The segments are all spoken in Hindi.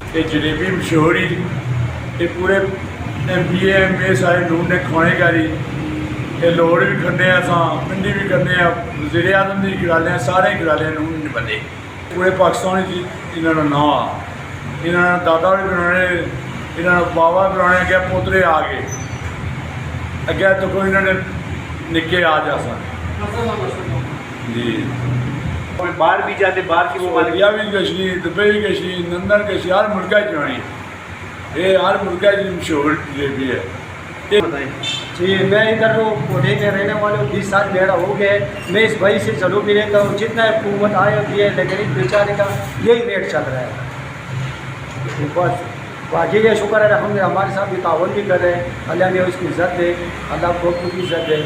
ये जलेबी मशहूर ही ये पूरे MPA MA सारे नून ने खाने करी ये लोड़ भी खन्ने अस मंडी भी करने वज़ीर आज़म की करा लें सारे करा लें नून बंदे पूरे पाकिस्तान इन्होंने नाम आ इन्होंने दादा भी बनाने इन्होंने बाबा भी बनाने अगे पोतरे आ गए अगे तो कोई इन्होंने निके आ जा सन जी बाहर भी जाते बाहर की वो इंडिया भी गशी दुबई गशी लंदन गशी हर मुल्क जानी ये हर मुल्क की मशहूर जलेबी है। जी मैं इधर तो कोठे के रहने वाले 20 साल मेरा हो गए। मैं इस भाई से चलू भी रहता हूँ जितना हुकूमत आए होती है लेकिन इस बेचारे का यही रेट चल रहा है। बस बाकी का शुक्र है हम हमारे साथ भी तावन भी कर रहे हैं। अल्लाह ने उसकी इज़्ज़त दे, अल्लाह को की इज़्ज़त दे।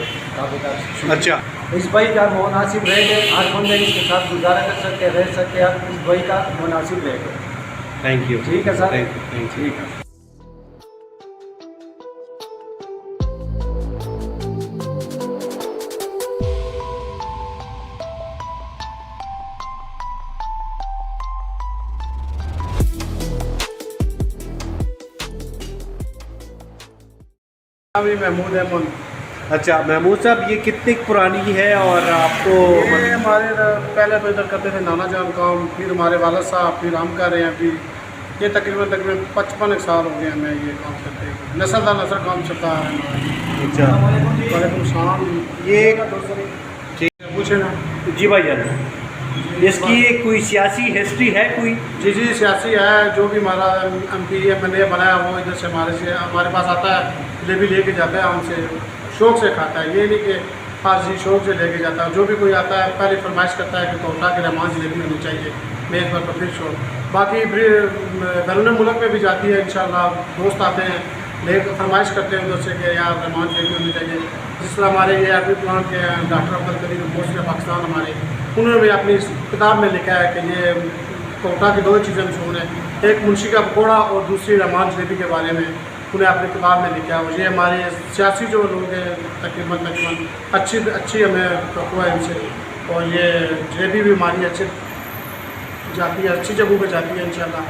अच्छा इस भाई का मुनासिब रेट है, हर बंदे इसके साथ गुजारा कर सकते हैं, रह सकते हैं। इस भाई का मुनासिब रेट है। Thank you. ठीक है सर, थैंक यू। ठीक है। अभी महमूद अहमद। अच्छा महमूद साहब ये कितनी पुरानी है और आपको ये हमारे पहले तो इधर करते थे नाना जान काम, फिर हमारे वालद साहब, फिर हम कर रहे हैं। अभी ये तकरीबन 55 साल हो गए हमें ये काम करते हैं। नस्ल दर नस्ल काम चलता है। अच्छा वालेकुम सलाम। ये पूछे ना जी भाई जान इसकी कोई सियासी हिस्ट्री है कोई? जी सियासी है। जो भी हमारा MP MLA बनाया वो इधर से हमारे पास आता है, जलेबी लेके जाता है, हमसे शौक़ से खाता है। ये नहीं कि फारसी शौक़ से लेके जाता है। जो भी कोई आता है पहले फरमाइश करता है कि कोटा के रहमान जलेबी होनी चाहिए मेज़ पर, तो फिर शौक़। बाकी फिर बैरून मुल्क में भी जाती है इंशाल्लाह। दोस्त आते हैं लेकर फरमाइश करते हैं उधर से कि यार रहमान जलेबी होनी चाहिए। जिस तरह हमारे ये आर्मी प्लान के डॉक्टर अब्दुल करीम मोस्ट पाकिस्तान हमारे, उन्होंने भी अपनी किताब में लिखा है कि ये कोटा की दो चीज़ें मशहूर हैं, एक मुंशी का पकौड़ा और दूसरी रहमान जलेबी के बारे में उन्हें अपनी किताब में लिखा है। और ये हमारे सियासी जो लोग हैं तकरीबन अच्छी हमें तवक्को है इनसे। और ये जलेबी भी हमारी अच्छी जाती है, अच्छी जगहों पर जाती है इंशाल्लाह।